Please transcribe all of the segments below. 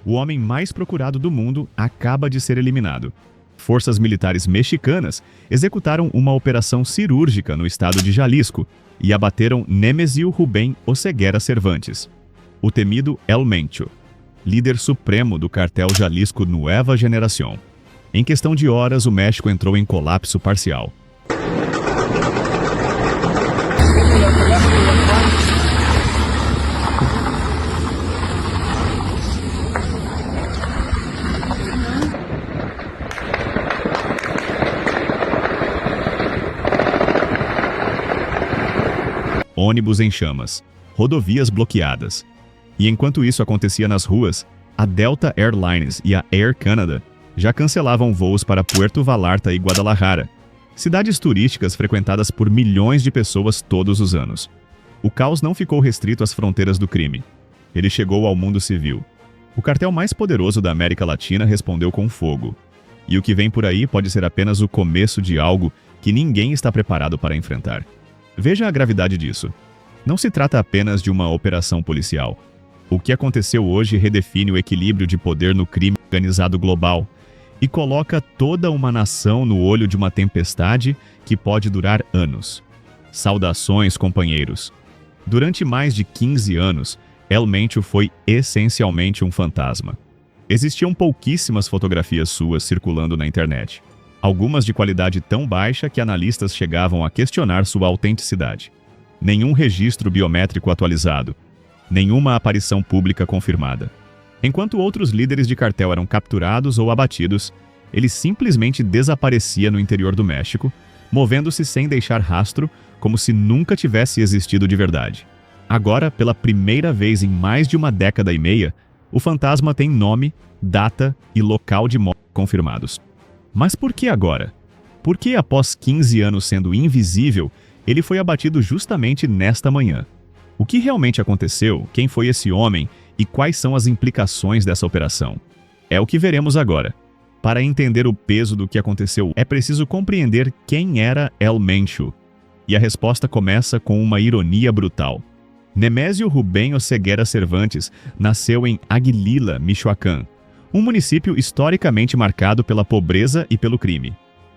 O homem mais procurado do mundo acaba de ser eliminado. Forças militares mexicanas executaram uma operação cirúrgica no estado de Jalisco e abateram Nemesio Rubén Oseguera Cervantes, o temido El Mencho, líder supremo do cartel Jalisco Nueva Generación. Em questão de horas, o México entrou em colapso parcial. Ônibus em chamas, rodovias bloqueadas. E enquanto isso acontecia nas ruas, a Delta Airlines e a Air Canada já cancelavam voos para Puerto Vallarta e Guadalajara, cidades turísticas frequentadas por milhões de pessoas todos os anos. O caos não ficou restrito às fronteiras do crime. Ele chegou ao mundo civil. O cartel mais poderoso da América Latina respondeu com fogo. E o que vem por aí pode ser apenas o começo de algo que ninguém está preparado para enfrentar. Veja a gravidade disso. Não se trata apenas de uma operação policial. O que aconteceu hoje redefine o equilíbrio de poder no crime organizado global e coloca toda uma nação no olho de uma tempestade que pode durar anos. Saudações, companheiros. Durante mais de 15 anos, El Mencho foi essencialmente um fantasma. Existiam pouquíssimas fotografias suas circulando na internet. Algumas de qualidade tão baixa que analistas chegavam a questionar sua autenticidade. Nenhum registro biométrico atualizado. Nenhuma aparição pública confirmada. Enquanto outros líderes de cartel eram capturados ou abatidos, ele simplesmente desaparecia no interior do México, movendo-se sem deixar rastro, como se nunca tivesse existido de verdade. Agora, pela primeira vez em mais de uma década e meia, o fantasma tem nome, data e local de morte confirmados. Mas por que agora? Por que, após 15 anos sendo invisível, ele foi abatido justamente nesta manhã? O que realmente aconteceu, quem foi esse homem e quais são as implicações dessa operação? É o que veremos agora. Para entender o peso do que aconteceu, é preciso compreender quem era El Mencho. E a resposta começa com uma ironia brutal. Nemesio Rubén Oseguera Cervantes nasceu em Aguililla, Michoacán, um município historicamente marcado pela pobreza e pelo crime.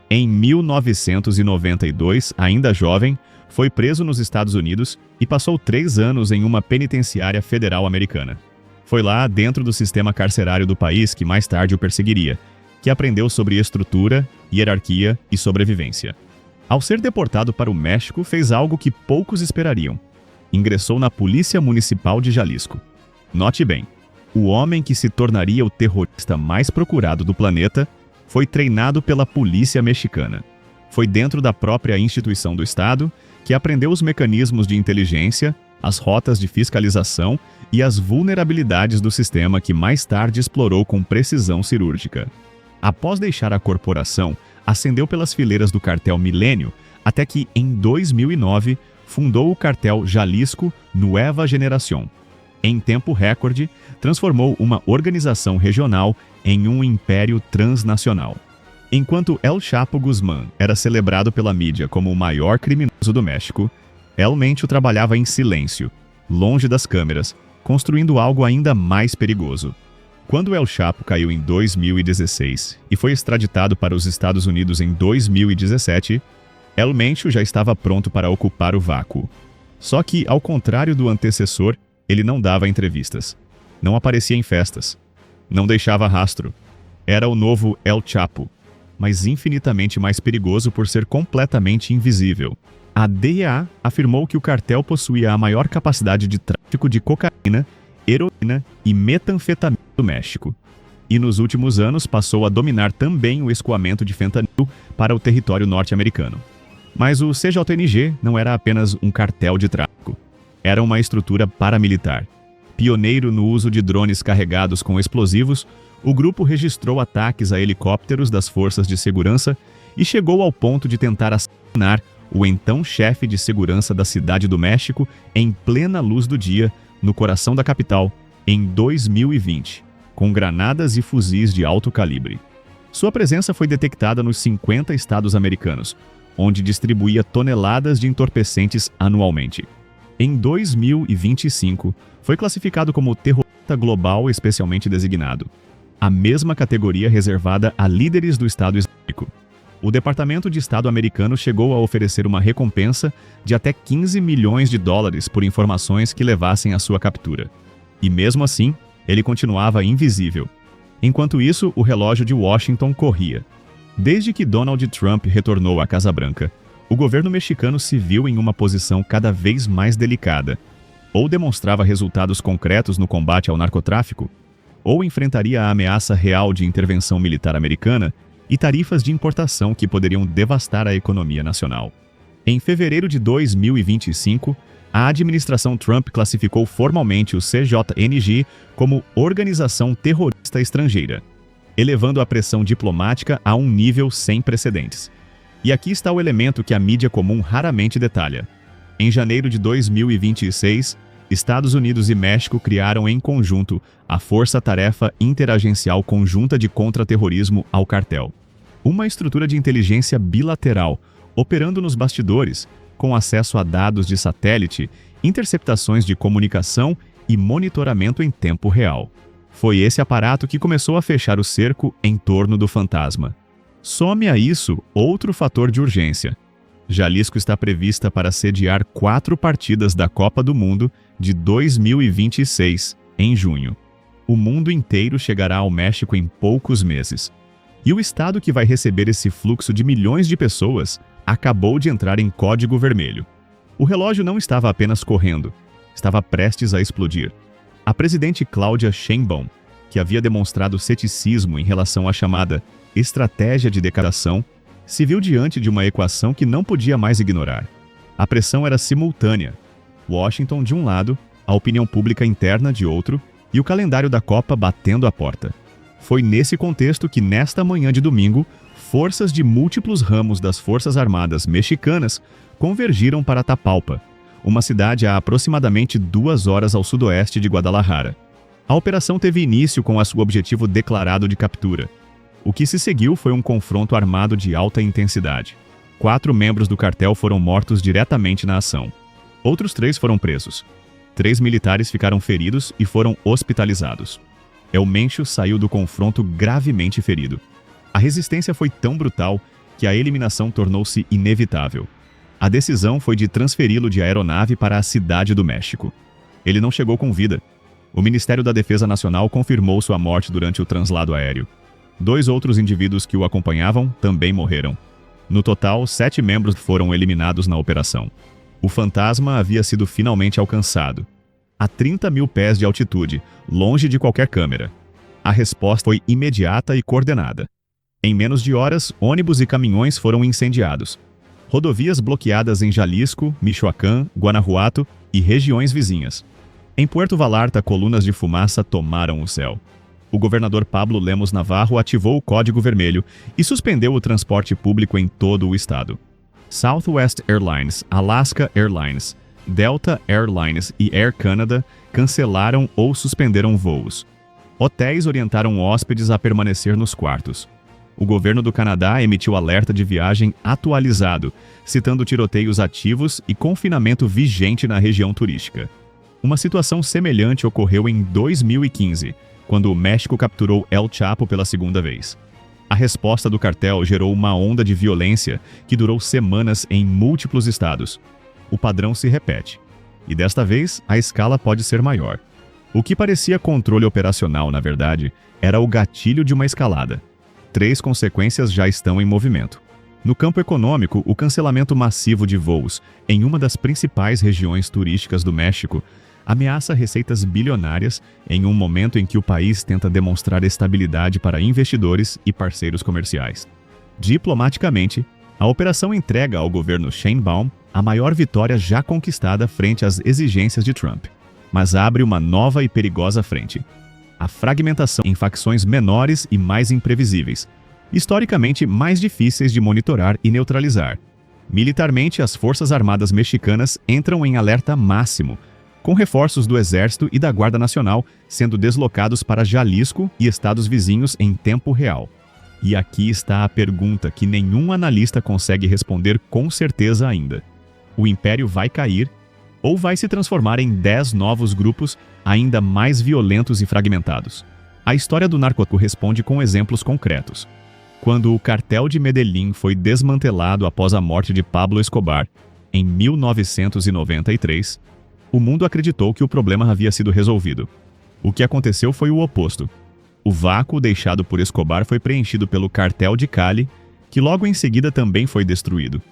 Em 1992, ainda jovem, foi preso nos Estados Unidos e passou 3 anos em uma penitenciária federal americana. Foi lá, dentro do sistema carcerário do país, que mais tarde o perseguiria, que aprendeu sobre estrutura, hierarquia e sobrevivência. Ao ser deportado para o México, fez algo que poucos esperariam. Ingressou na Polícia Municipal de Jalisco. Note bem, o homem que se tornaria o terrorista mais procurado do planeta foi treinado pela polícia mexicana. Foi dentro da própria instituição do Estado que aprendeu os mecanismos de inteligência, as rotas de fiscalização e as vulnerabilidades do sistema que mais tarde explorou com precisão cirúrgica. Após deixar a corporação, ascendeu pelas fileiras do cartel Milênio até que, em 2009, fundou o cartel Jalisco Nueva Generación. Em tempo recorde, transformou uma organização regional em um império transnacional. Enquanto El Chapo Guzmán era celebrado pela mídia como o maior criminoso do México, El Mencho trabalhava em silêncio, longe das câmeras, construindo algo ainda mais perigoso. Quando El Chapo caiu em 2016 e foi extraditado para os Estados Unidos em 2017, El Mencho já estava pronto para ocupar o vácuo. Só que, ao contrário do antecessor, ele não dava entrevistas. Não aparecia em festas. Não deixava rastro. Era o novo El Chapo, mas infinitamente mais perigoso por ser completamente invisível. A DEA afirmou que o cartel possuía a maior capacidade de tráfico de cocaína, heroína e metanfetamina do México. E nos últimos anos passou a dominar também o escoamento de fentanil para o território norte-americano. Mas o CJNG não era apenas um cartel de tráfico. Era uma estrutura paramilitar. Pioneiro no uso de drones carregados com explosivos, o grupo registrou ataques a helicópteros das forças de segurança e chegou ao ponto de tentar assassinar o então chefe de segurança da Cidade do México em plena luz do dia, no coração da capital, em 2020, com granadas e fuzis de alto calibre. Sua presença foi detectada nos 50 estados americanos, onde distribuía toneladas de entorpecentes anualmente. Em 2025, foi classificado como terrorista global especialmente designado, a mesma categoria reservada a líderes do Estado Islâmico. O Departamento de Estado americano chegou a oferecer uma recompensa de até 15 milhões de dólares por informações que levassem à sua captura. E mesmo assim, ele continuava invisível. Enquanto isso, o relógio de Washington corria. Desde que Donald Trump retornou à Casa Branca, o governo mexicano se viu em uma posição cada vez mais delicada. Ou demonstrava resultados concretos no combate ao narcotráfico, ou enfrentaria a ameaça real de intervenção militar americana e tarifas de importação que poderiam devastar a economia nacional. Em fevereiro de 2025, a administração Trump classificou formalmente o CJNG como organização terrorista estrangeira, elevando a pressão diplomática a um nível sem precedentes. E aqui está o elemento que a mídia comum raramente detalha. Em janeiro de 2026, Estados Unidos e México criaram em conjunto a Força-Tarefa Interagencial Conjunta de Contra-Terrorismo ao Cartel, uma estrutura de inteligência bilateral, operando nos bastidores, com acesso a dados de satélite, interceptações de comunicação e monitoramento em tempo real. Foi esse aparato que começou a fechar o cerco em torno do fantasma. Some a isso outro fator de urgência. Jalisco está prevista para sediar 4 partidas da Copa do Mundo de 2026, em junho. O mundo inteiro chegará ao México em poucos meses. E o estado que vai receber esse fluxo de milhões de pessoas acabou de entrar em código vermelho. O relógio não estava apenas correndo, estava prestes a explodir. A presidente Claudia Sheinbaum, que havia demonstrado ceticismo em relação à chamada estratégia de decadação, se viu diante de uma equação que não podia mais ignorar. A pressão era simultânea. Washington de um lado, a opinião pública interna de outro e o calendário da Copa batendo a porta. Foi nesse contexto que, nesta manhã de domingo, forças de múltiplos ramos das Forças Armadas mexicanas convergiram para Tapalpa, uma cidade a aproximadamente 2 horas ao sudoeste de Guadalajara. A operação teve início com seu objetivo declarado de captura. O que se seguiu foi um confronto armado de alta intensidade. 4 membros do cartel foram mortos diretamente na ação. Outros 3 foram presos. 3 militares ficaram feridos e foram hospitalizados. El Mencho saiu do confronto gravemente ferido. A resistência foi tão brutal que a eliminação tornou-se inevitável. A decisão foi de transferi-lo de aeronave para a Cidade do México. Ele não chegou com vida. O Ministério da Defesa Nacional confirmou sua morte durante o translado aéreo. 2 outros indivíduos que o acompanhavam também morreram. No total, 7 membros foram eliminados na operação. O fantasma havia sido finalmente alcançado, a 30 mil pés de altitude, longe de qualquer câmera. A resposta foi imediata e coordenada. Em menos de horas, ônibus e caminhões foram incendiados. Rodovias bloqueadas em Jalisco, Michoacán, Guanajuato e regiões vizinhas. Em Puerto Vallarta, colunas de fumaça tomaram o céu. O governador Pablo Lemos Navarro ativou o código vermelho e suspendeu o transporte público em todo o estado. Southwest Airlines, Alaska Airlines, Delta Airlines e Air Canada cancelaram ou suspenderam voos. Hotéis orientaram hóspedes a permanecer nos quartos. O governo do Canadá emitiu alerta de viagem atualizado, citando tiroteios ativos e confinamento vigente na região turística. Uma situação semelhante ocorreu em 2015, quando o México capturou El Chapo pela segunda vez. A resposta do cartel gerou uma onda de violência que durou semanas em múltiplos estados. O padrão se repete. E desta vez, a escala pode ser maior. O que parecia controle operacional, na verdade, era o gatilho de uma escalada. 3 consequências já estão em movimento. No campo econômico, o cancelamento massivo de voos em uma das principais regiões turísticas do México ameaça receitas bilionárias em um momento em que o país tenta demonstrar estabilidade para investidores e parceiros comerciais. Diplomaticamente, a operação entrega ao governo Sheinbaum a maior vitória já conquistada frente às exigências de Trump, mas abre uma nova e perigosa frente: a fragmentação em facções menores e mais imprevisíveis, historicamente mais difíceis de monitorar e neutralizar. Militarmente, as Forças Armadas mexicanas entram em alerta máximo, com reforços do Exército e da Guarda Nacional sendo deslocados para Jalisco e estados vizinhos em tempo real. E aqui está a pergunta que nenhum analista consegue responder com certeza ainda. O Império vai cair? ou vai se transformar em 10 novos grupos ainda mais violentos e fragmentados? A história do narcotráfico responde com exemplos concretos. Quando o cartel de Medellín foi desmantelado após a morte de Pablo Escobar, em 1993, o mundo acreditou que o problema havia sido resolvido. O que aconteceu foi o oposto. O vácuo deixado por Escobar foi preenchido pelo cartel de Cali, que logo em seguida também foi destruído,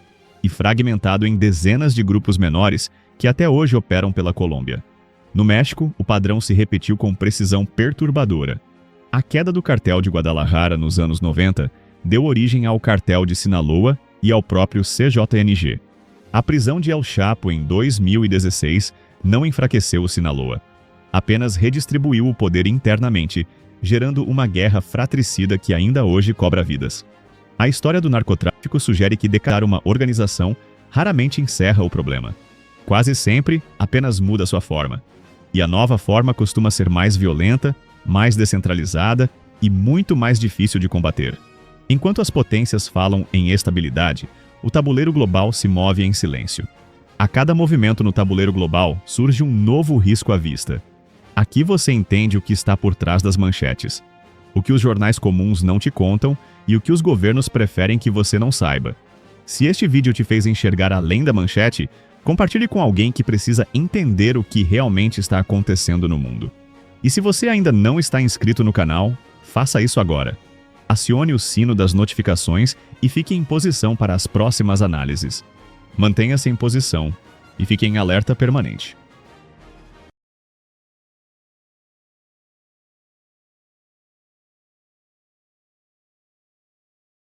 e fragmentado em dezenas de grupos menores que até hoje operam pela Colômbia. No México, o padrão se repetiu com precisão perturbadora. A queda do cartel de Guadalajara nos anos 90 deu origem ao cartel de Sinaloa e ao próprio CJNG. A prisão de El Chapo em 2016 não enfraqueceu o Sinaloa, apenas redistribuiu o poder internamente, gerando uma guerra fratricida que ainda hoje cobra vidas. A história do narcotráfico sugere que declarar uma organização raramente encerra o problema. Quase sempre, apenas muda sua forma. E a nova forma costuma ser mais violenta, mais descentralizada e muito mais difícil de combater. Enquanto as potências falam em estabilidade, o tabuleiro global se move em silêncio. A cada movimento no tabuleiro global surge um novo risco à vista. Aqui você entende o que está por trás das manchetes, o que os jornais comuns não te contam e o que os governos preferem que você não saiba. Se este vídeo te fez enxergar além da manchete, compartilhe com alguém que precisa entender o que realmente está acontecendo no mundo. E se você ainda não está inscrito no canal, faça isso agora. Acione o sino das notificações e fique em posição para as próximas análises. Mantenha-se em posição e fique em alerta permanente.